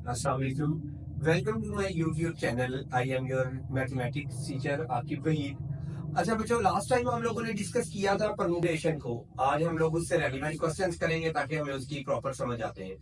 अस्सलाम वालेकुम। Welcome to my YouTube channel. I am your mathematics teacher Aqib Waheed. अच्छा बच्चों, लास्ट टाइम हम लोगों ने डिस्कस किया था परमुटेशन को। आज हम लोग उससे रेलिवेंट क्वेश्चंस करेंगे ताकि हमें उसकी प्रॉपर समझ आते हैं।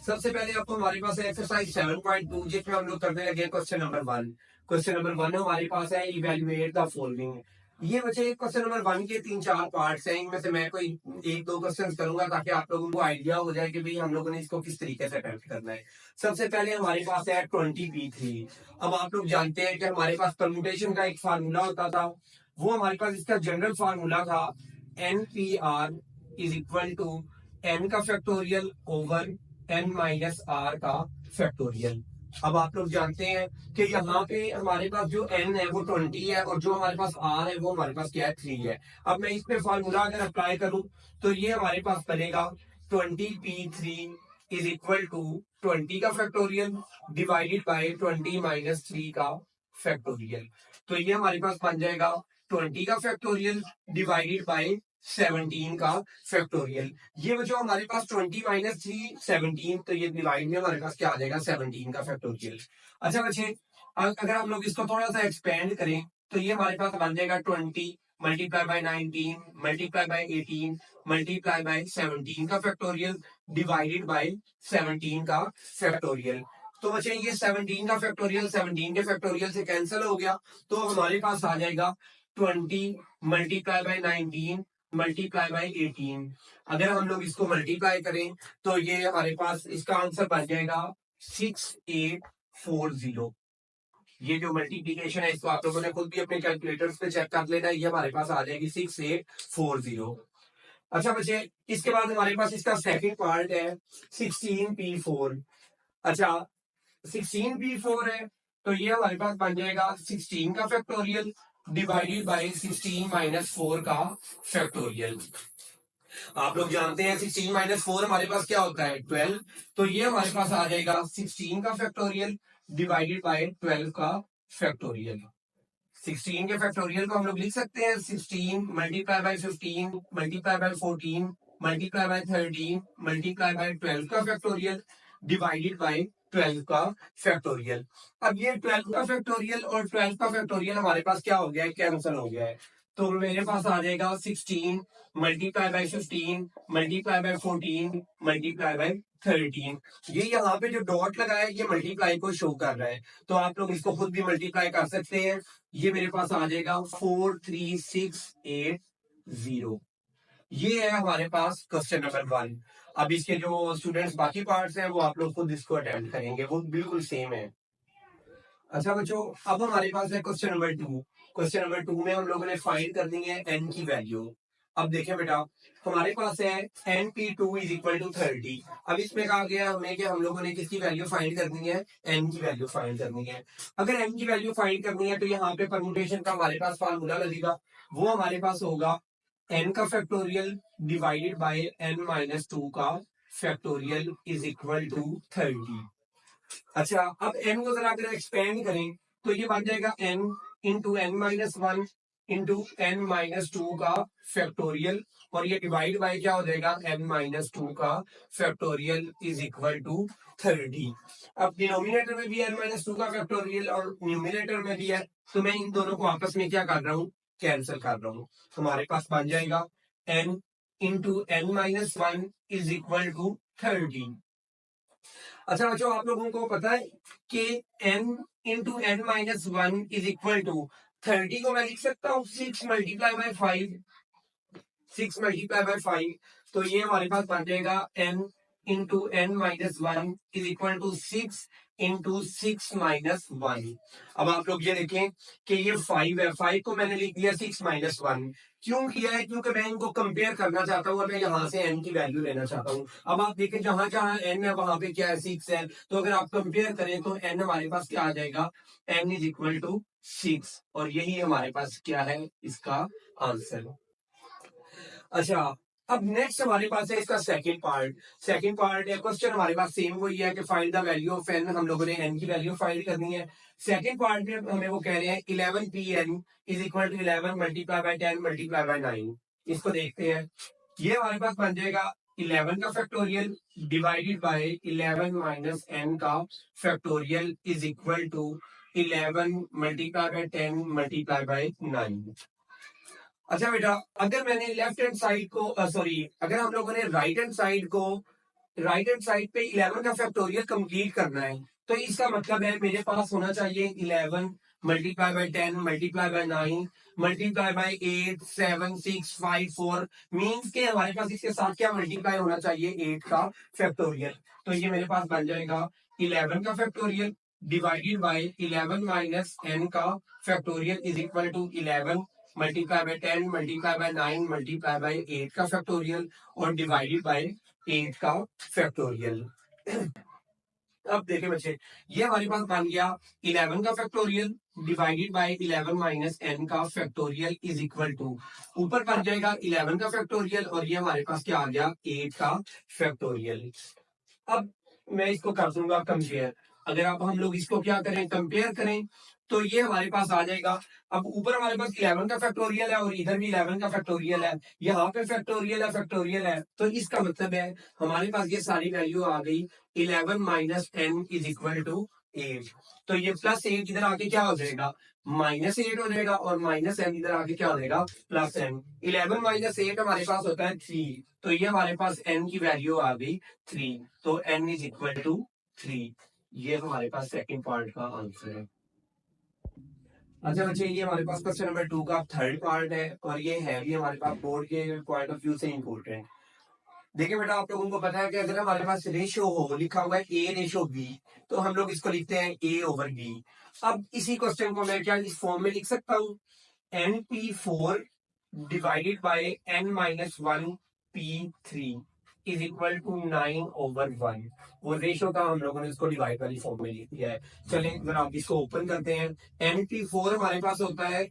सबसे पहले आपको हमारे पास है एक्सरसाइज 7.2, जिसमें हम लोग करने लगे क्वेश्चन नंबर 1। क्वेश्चन नंबर 1 हमारे पास है इवेल्युएट द फॉलोइंग। ये बच्चे क्वेश्चन नंबर 1 के 3-4 पार्ट्स हैं। इनमें से मैं कोई एक दो क्वेश्चन करूंगा ताकि आप लोगों को आइडिया हो जाए कि भाई हम लोगों ने इसको किस तरीके से अटेम्प्ट करना है। सबसे पहले हमारे पास है 20p3। अब आप लोग जानते हैं कि हमारे पास परमुटेशन का एक फार्मूला होता था। वो हमारे पास इसका जनरल फार्मूला था NPR is equal to n का factorial over n minus are का फैक्टोरियल। अब आप लोग जानते हैं कि यहाँ पे हमारे पास जो n है वो 20 है और जो हमारे पास r है वो हमारे पास क्या है, 3 है। अब मैं इस पे फॉर्मूला अगर अप्लाई करूं तो ये हमारे पास बनेगा 20p3 इज इक्वल टू 20 का फैक्टोरियल डिवाइडेड बाय 20 माइनस 3 का फैक्टोरियल। तो ये हमारे पास बन जाएगा 20 का फैक्टोरियल डिवाइडेड बाय 17 का फैक्टोरियल। ये जो हमारे पास 20 माइनस 3 17, तो ये डिवाइड में हमारे पास क्या आ जाएगा, 17 का फैक्टोरियल। अच्छा बच्चे, अगर हम लोग इसको थोड़ा सा एक्सपेंड करें तो ये हमारे पास बन जाएगा 20 multiply by 19 multiply by 18 multiply by 17 का फैक्टोरियल डिवाइडेड बाय 17 का फैक्टोरियल। तो बच्चे ये 17 का फैक्टोरियल 17 के फैक्टोरियल से कैंसिल हो गया, तो हमारे पास आ जाएगा 20 मल्टीप्लाई बाय 19 मल्टीप्लाई बाय 18। अगर हम लोग इसको मल्टीप्लाई करें तो ये हमारे पास इसका आंसर बन जाएगा 6840। ये जो मल्टीप्लीकेशन है इसको आप लोगों ने खुद भी अपने कैलकुलेटर्स पे चेक कर लेना है। ये हमारे पास आ जाएगी 6840। अच्छा बच्चे, इसके बाद हमारे पास इसका सेकंड पार्ट है 16p4। अच्छा, 16p4 है तो ये हमारे पास बन जाएगा 16 का फैक्टोरियल डिवाइडेड बाय 16 माइनस 4 का फैक्टोरियल। आप लोग जानते हैं 16 माइनस 4 हमारे पास क्या होता है, 12। तो ये हमारे पास आ जाएगा 16 का फैक्टोरियल डिवाइडेड बाय 12 का फैक्टोरियल। 16 के फैक्टोरियल को हम लोग लिख सकते हैं 16 multiply by 15 multiply by 14 multiply by 13 multiply by 12 का फैक्टोरियल डिवाइडेड बाय 12 का फैक्टोरियल। अब ये 12 का फैक्टोरियल और 12 का फैक्टोरियल हमारे पास क्या हो गया है, कैंसिल हो गया है। तो मेरे पास आ जाएगा 16 multiply by 15 multiply by 14 multiply by 13। ये यहाँ पे जो डॉट लगा है ये मल्टीप्लाई को शो कर रहा है, तो आप लोग इसको खुद भी मल्टीप्लाई कर सकते हैं। ये मेरे पास आ जाएगा 43680। ये है हमारे पास क्वेश्चन नंबर 1। अब इसके जो स्टूडेंट्स बाकी पार्ट्स हैं वो आप लोग खुद इसको अटेम्प्ट करेंगे, वो बिल्कुल सेम है। अच्छा बच्चों, अब हमारे पास है क्वेश्चन नंबर 2। क्वेश्चन नंबर 2 में हम लोगों ने फाइंड करनी है n की वैल्यू। अब देखें बेटा, हमारे पास है NP2 इज इक्वल टू 30। अब इसमें कहा गया हमें कि हम लोगों ने किसकी वैल्यू फाइंड करनी है, n की वैल्यू फाइंड करनी है। अगर n की वैल्यू फाइंड करनी है तो यहाँ पे परमुटेशन का हमारे पास फार्मूला लगेगा। वो हमारे पास होगा n का factorial divided by n minus 2 का फैक्टोरियल इज इक्वल टू 30। अच्छा, अब n को जरा अगर एक्सपेंड करें तो ये बन जाएगा n into N minus 1 into N minus 2 का फैक्टोरियल, और ये डिवाइड बाय क्या हो जाएगा, n माइनस 2 का फैक्टोरियल इज इक्वल टू 30। अब डिनोमिनेटर में भी n माइनस 2 का फैक्टोरियल और न्यूमिनेटर में भी है, तो मैं इन दोनों को आपस में क्या कर रहा हूँ, कैंसिल कर रहा हूँ। हमारे पास बन जाएगा n into N minus 1 is equal to 30। अच्छा बच्चों, आप लोगों को पता है कि n into N minus 1 is equal to 30 को मैं लिख सकता हूँ 6 मल्टीप्लाई बाय 5। 6 मल्टीप्लाई बाय 5, तो ये हमारे पास बन जाएगा n into N minus 1 is equal to 6 into 6 minus 1। अब आप लोग ये देखें कि ये 5 है, 5 को मैंने लिख दिया 6 माइनस 1। क्यों किया है, क्योंकि मैं इनको कंपेयर करना चाहता हूँ और मैं यहाँ से n की वैल्यू लेना चाहता हूँ। अब आप देखें जहां जहां n है वहां पे क्या है, 6 है। तो अगर आप कंपेयर करें तो n हमारे पास क्या आ जाएगा, n इज इक्वल टू 6, और यही हमारे पास क्या है, इसका आंसर। अच्छा, अब नेक्स्ट हमारे पास है इसका सेकंड पार्ट। सेकंड पार्ट है क्वेश्चन हमारे पास सेम वही है कि find the value of n। हम लोगों ने n की वैल्यू फाइंड करनी है। सेकंड पार्ट में हमें वो कह रहे हैं 11pn is equal to 11 multiply by 10 multiply by 9। इसको देखते हैं। ये हमारे पास बन जाएगा 11 का factorial divided by 11 minus n का factorial is equal to 11 multiply by 10 multiply by 9। अच्छा बेटा, अगर मैंने लेफ्ट हैंड साइड को अगर हम लोगों ने राइट हैंड साइड पे 11 का फैक्टोरियल कंप्लीट करना है, तो इसका मतलब है मेरे पास होना चाहिए 11 multiply by 10 multiply by 9 multiply by 8 7 6 5 4 means के हमारे पास इसके साथ क्या मल्टीप्लाई होना चाहिए 8 का फैक्टोरियल। तो ये मेरे पास बन जाएगा 11 का factorial divided by 11 minus n का factorial is equal to 11 multiply by 10 multiply by 9 multiply by 8 का फैक्टोरियल और डिवाइडेड बाय 8 का फैक्टोरियल। अब देखें बच्चे, ये हमारे पास बन गया 11 का factorial divided by 11 minus n का फैक्टोरियल इज इक्वल टू ऊपर बन जाएगा 11 का फैक्टोरियल और ये हमारे पास क्या आ गया 8 का फैक्टोरियल। अब मैं इसको कर दूंगा कंपेयर। अगर आप हम लोग इसको क्या करें कंपेयर करें तो ये हमारे पास आ जाएगा। अब ऊपर हमारे पास 11 का फैक्टोरियल है और इधर भी 11 का फैक्टोरियल है, यहाँ पे फैक्टोरियल है, तो इसका मतलब है हमारे पास ये सारी वैल्यू आ गई 11 minus n is equal to 8। तो ये प्लस 8 इधर आके क्या हो जाएगा माइनस 8 हो जाएगा और माइनस n इधर आके क्या हो जाएगा प्लस n। 11 माइनस 8 हमारे पास होता है 3, तो ये हमारे पास n की वैल्यू आ गई 3, तो n इज इक्वल टू 3। ये हमारे पास सेकंड पार्ट का आंसर है। अच्छा बच्चे, ये हमारे पास क्वेश्चन नंबर 2 का थर्ड पार्ट है और ये है भी हमारे पास बोर्ड के पॉइंट ऑफ व्यू से इम्पोर्टेंट। देखिए बेटा, आप लोगों को पता है कि अगर हमारे पास रेशियो हो लिखा हुआ है A/B, तो हम लोग इसको लिखते हैं A/B। अब इसी क्वेश्चन को मैं क्या इस फॉर्म में लिख सकता हूँ NP4 divided by n-1P3 is equal to 9/1। वो रेशियो का हम लोगों ने इसको डिवाइड वाली फॉर्म में लिख दिया है। चलें अगर आप इसको ओपन करते हैं, NP4 हमारे पास होता है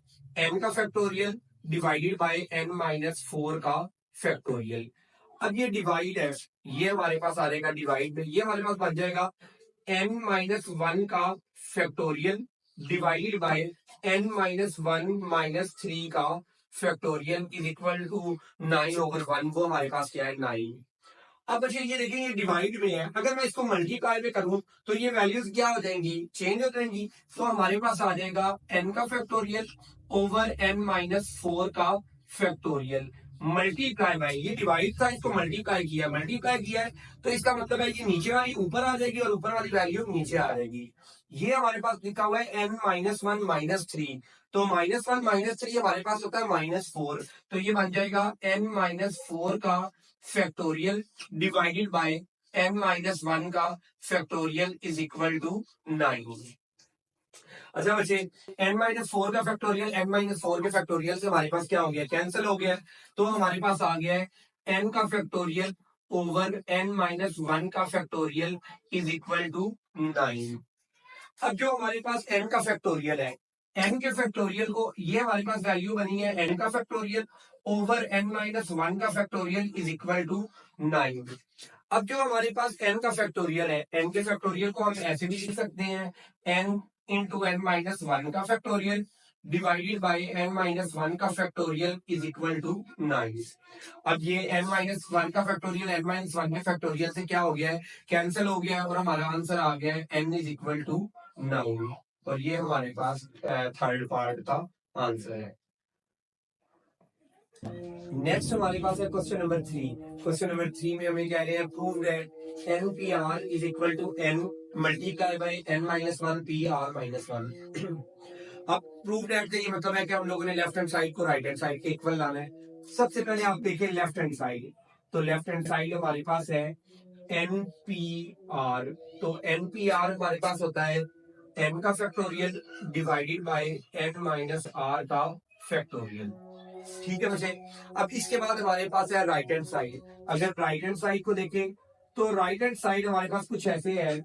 n का फैक्टोरियल डिवाइडेड बाय n-4 का फैक्टोरियल। अब ये डिवाइड है, ये हमारे पास आ जाएगा डिवाइड में, ये हमारे पास बन जाएगा n-1 का फैक्टोरियल डिवाइडेड बाय n-1 - 3 का फैक्टोरियल इज इक्वल टू 9/1। वो हमारे पास क्या है 9। अब बच्चे ये देखें, ये डिवाइड में है, अगर मैं इसको मल्टीप्लाई में करूं तो ये वैल्यूज क्या हो जाएंगी चेंज हो जाएंगी। तो हमारे पास आ जाएगा n का फैक्टोरियल ओवर n-4 का फैक्टोरियल मल्टीप्लाई बाय, ये डिवाइड था इसको मल्टीप्लाई किया है, तो इसका मतलब है ये नीचे वाली ऊपर आ जाएगी और ऊपर वाली वैल्यू नीचे आ जाएगी। ये हमारे पास लिखा हुआ है n-1 - 3, तो -1 - 3 हमारे पास होता है -4, तो ये बन जाएगा n-4 का फैक्टोरियल डिवाइडेड बाय n-1 का फैक्टोरियल इज इक्वल टू 9। अच्छा बच्चे, n-4 का फैक्टोरियल n-4 के फैक्टोरियल से हमारे पास क्या हो गया कैंसिल हो गया, तो हमारे पास आ गया है n का फैक्टोरियल ओवर n-1 का फैक्टोरियल इज इक्वल टू 9। अब जो हमारे पास n का फैक्टोरियल है, n के फैक्टोरियल को, ये हमारे पास वैल्यू बनी है n का फैक्टोरियल ओवर n-1 का फैक्टोरियल इज इक्वल टू 9। अब जो हमारे पास n का फैक्टोरियल है, n के फैक्टोरियल को हम ऐसे भी लिख सकते हैं n इंटू n-1 का फैक्टोरियल डिवाइडेड बाय n-1 का फैक्टोरियल इज इक्वल टू 9। अब ये n-1 का फैक्टोरियल n-1 के फैक्टोरियल से क्या हो गया है कैंसिल हो गया है और हमारा आंसर आ गया है n इज इक्वल टू 9, और ये हमारे पास थर्ड पार्ट का आंसर है। नेक्स्ट हमारे पास है क्वेश्चन नंबर 3। क्वेश्चन नंबर 3 में हमें कह रहे हैं prove that NPR is equal to n multiply by n-1 PR-1। अब प्रूव दैट का ये मतलब है कि हम लोगों ने लेफ्ट हैंड साइड को राइट हैंड साइड के इक्वल लाना है। सबसे पहले आप देखिए लेफ्ट हैंड साइड, तो लेफ्ट हैंड साइड हमारे पास है NPR, तो NPR हमारे पास होता है n का फैक्टोरियल डिवाइडेड बाय n-r का फैक्टोरियल। ठीक है बच्चे, अब इसके बाद हमारे पास है राइट हैंड साइड। अगर राइट हैंड साइड को देखें तो राइट हैंड साइड हमारे पास कुछ ऐसे है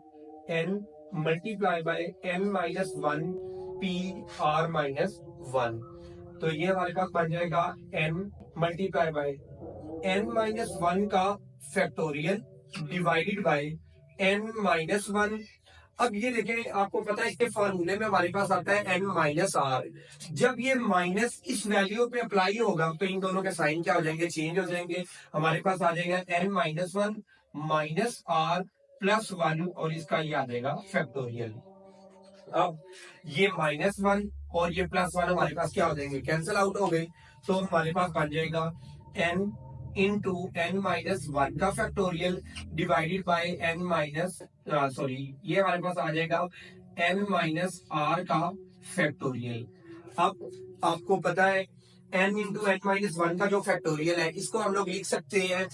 n multiply by n-1 PR-1, तो ये हमारे पास बन जाएगा n मल्टीप्लाई बाय n-1 का फैक्टोरियल डिवाइडेड बाय n-1 अब ये देखें, आपको पता है इसके फॉर्मूले में हमारे पास आता है n माइनस आर। जब ये माइनस इस वैल्यू पे अप्लाई होगा तो इन दोनों के साइन क्या हो जाएंगे, चेंज हो जाएंगे। हमारे पास आ जाएगा n minus one minus are plus one, और इसका ये आ जाएगा फैक्टोरियल। अब ये माइनस वन और ये प्लस वन हमारे पास क्या हो जाएंगे, कैंसिल आउट हो गए। तो हमारे पास बन जाएगा n into N minus one का factorial divided by N minus, sorry, ये हमारे पास आ जाएगा n माइनस आर का फैक्टोरियल। अब आपको पता है n into N minus one का जो फैक्टोरियल है, इसको हम लोग लिख सकते हैं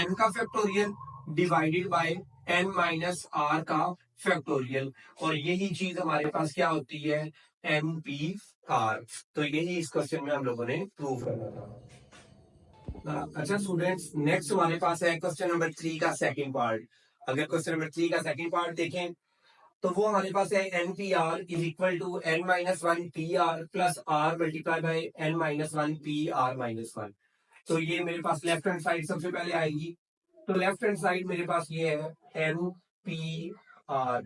n का factorial divided by n minus are का फैक्टोरियल, और यही चीज हमारे पास क्या होती है, एन पी आर। तो यही इस क्वेश्चन में हम लोगों ने प्रूव करना था। अच्छा स्टूडेंट्स, नेक्स्ट हमारे पास है क्वेश्चन नंबर 3 का सेकंड पार्ट। अगर क्वेश्चन नंबर 3 का सेकंड पार्ट देखें तो वो हमारे पास है N P R is equal to N minus one P R plus are multiply by N minus one P R minus one. तो ये मेरे पास लेफ्ट हैंड साइड सबसे पहले आएगी। तो लेफ्ट हैंड साइड मेरे पास ये है एन पी आर,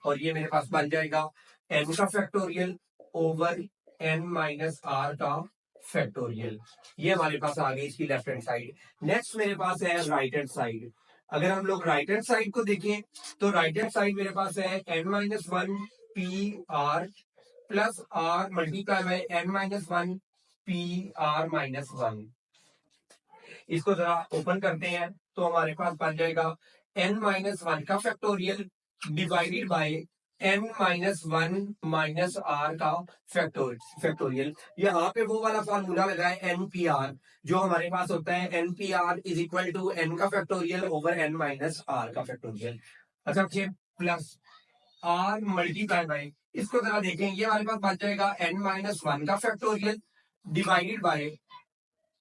और ये मेरे पास बन जाएगा एन का factorial over N minus are का फैक्टोरियल। ये हमारे पास आ गई इसकी लेफ्ट हैंड साइड। नेक्स्ट मेरे पास है राइट हैंड साइड। अगर हम लोग राइट हैंड साइड को देखें तो राइट हैंड साइड मेरे पास है N minus one P R plus are multiply by N minus one P R minus one. इसको जरा ओपन करते हैं तो हमारे पास बन जाएगा एन माइनस वन का factorial divided by N minus one minus are का फैक्टोरियल। यहाँ पे वो वाला फॉर्मूला लगा है एन पी आर, जो हमारे पास होता है N P R is equal to n का factorial over N minus are का फैक्टोरियल। अच्छा, प्लस आर मल्टीप्लाई बाय, इसको जरा देखें, ये हमारे पास बन जाएगा एन माइनस वन का factorial divided by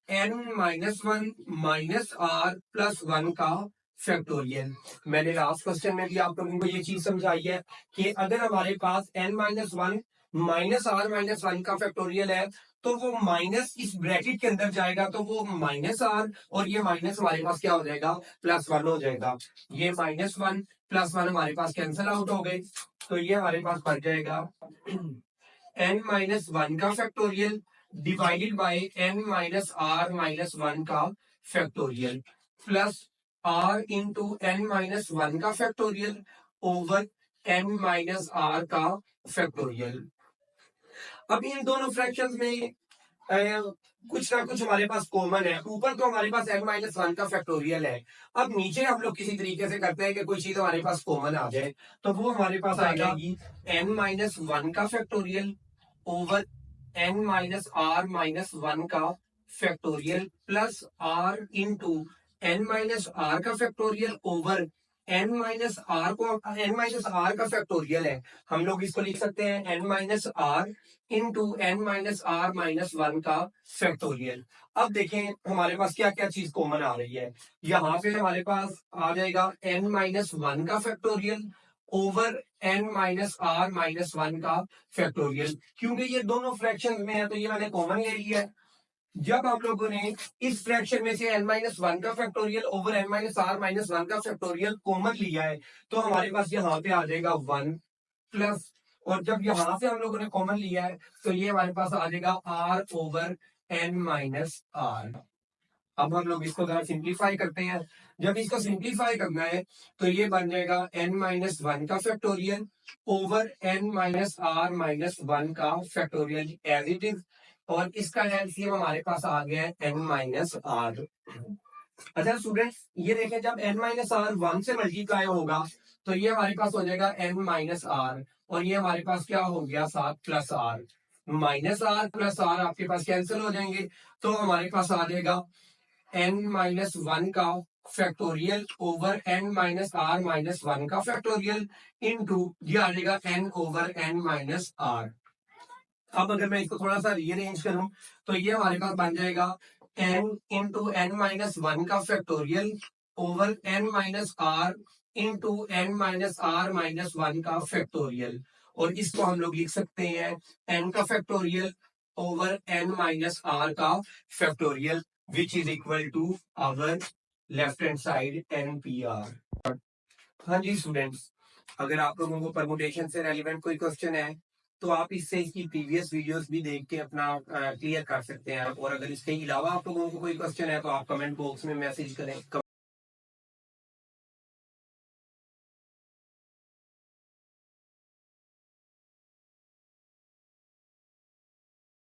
N minus one minus are plus one का फैक्टोरियल। मैंने लास्ट क्वेश्चन में भी आप लोगों को ये चीज समझाई है कि अगर हमारे पास n minus one minus are minus one का फैक्टोरियल है तो वो माइनस इस ब्रैकेट के अंदर जाएगा, तो वो माइनस आर और ये माइनस हमारे पास क्या हो जाएगा, प्लस वन हो जाएगा। ये माइनस वन प्लस वन हमारे पास कैंसिल आउट हो गए, तो ये हमारे पास बन जाएगा एन माइनस वन का factorial divided by N minus are minus one का factorial plus r into N minus one का factorial over N minus are का फैक्टोरियल। अब इन दोनों फ्रैक्शंस में कुछ ना कुछ हमारे पास कॉमन है। ऊपर तो हमारे पास एन माइनस वन का फैक्टोरियल है, अब नीचे हम लोग किसी तरीके से करते हैं कि कोई चीज हमारे पास कॉमन आ जाए, तो वो हमारे पास आ जाएगी एन माइनस वन का factorial over N minus are minus one का factorial plus r into N minus are का factorial over N minus r को, एन माइनस आर का फैक्टोरियल है, हम लोग इसको लिख सकते हैं n minus r into N minus are minus one का फैक्टोरियल। अब देखें हमारे पास क्या क्या चीज कॉमन आ रही है। यहाँ पे हमारे पास आ जाएगा एन माइनस वन का factorial over N minus are minus one का फैक्टोरियल। क्योंकि ये दोनों फ्रैक्शन में है तो ये मैंने कॉमन ले लिया है। जब आप लोगों ने इस फ्रैक्शन में से एन माइनस वन का factorial over N minus are minus one का फैक्टोरियल कॉमन लिया है तो हमारे पास यहाँ पे आ जाएगा वन प्लस, और जब यहाँ से हम लोगों ने कॉमन लिया है तो ये हमारे पास आ जाएगा r over N minus r. अब हम लोग इसको जरा सिंप्लीफाई करते हैं। जब इसको सिंप्लीफाई करना है तो ये बन जाएगा एन माइनस वन का factorial over N minus are minus one का फैक्टोरियल एज इट इज, और इसका एलसीएम हमारे पास आ गया है एन माइनस आर। अच्छा स्टूडेंट्स, ये देखें, जब एन माइनस आर वन से मल्टीप्लाई होगा तो ये हमारे पास हो जाएगा एन माइनस आर, और ये हमारे पास क्या हो गया, साथ plus r. Minus are plus r आपके पास कैंसिल हो जाएंगे, तो हमारे पास आ जाएगा एन माइनस वन का factorial over N minus are minus one का फैक्टोरियल इनटू ये आ जाएगा n over N minus r. अब अगर मैं इसको थोड़ा सा रीअरेंज करूं तो ये हमारे पास बन जाएगा n into N minus one का factorial over N minus r into N minus are minus one का फैक्टोरियल, और इसको हम लोग लिख सकते हैं एन का factorial over N minus are का factorial which is equal to our left hand side n P r. हाँ जी स्टूडेंट्स, अगर आप लोगों को परमुटेशन से रेलिवेंट कोई क्वेश्चन है तो आप इससे इसकी प्रीवियस वीडियोस भी देख के अपना क्लियर कर सकते हैं। और अगर इसके अलावा आप लोगों को कोई क्वेश्चन है तो आप कमेंट बॉक्स में मैसेज करें,